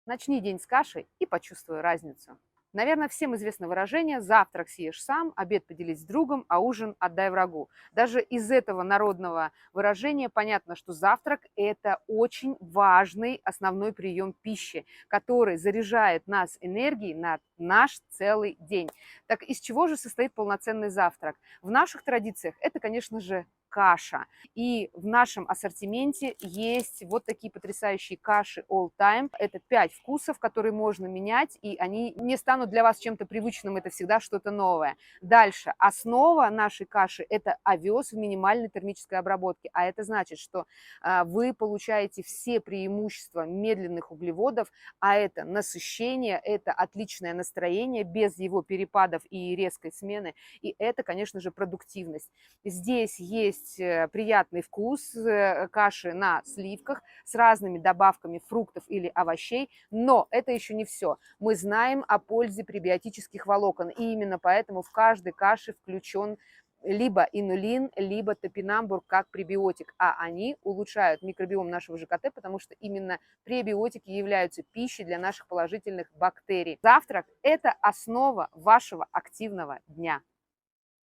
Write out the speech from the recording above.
Начни день с каши и почувствуй разницу. Наверное, всем известно выражение «завтрак съешь сам, обед поделись с другом, а ужин отдай врагу». Даже из этого народного выражения понятно, что завтрак – это очень важный основной прием пищи, который заряжает нас энергией на наш целый день. Так из чего же состоит полноценный завтрак? В наших традициях это, конечно же, каша. И в нашем ассортименте есть вот такие потрясающие каши all time. Это 5 вкусов, которые можно менять, и они не станут для вас чем-то привычным, это всегда что-то новое. Дальше. Основа нашей каши – это овес в минимальной термической обработке. А это значит, что вы получаете все преимущества медленных углеводов, а это насыщение, это отличное настроение без его перепадов и резкой смены, и это, конечно же, продуктивность. Здесь есть приятный вкус каши на сливках с разными добавками фруктов или овощей, но это еще не все. Мы знаем о пользе пребиотических волокон, и именно поэтому в каждой каше включен либо инулин, либо топинамбур как пребиотик, а они улучшают микробиом нашего ЖКТ, потому что именно пребиотики являются пищей для наших положительных бактерий. Завтрак – это основа вашего активного дня.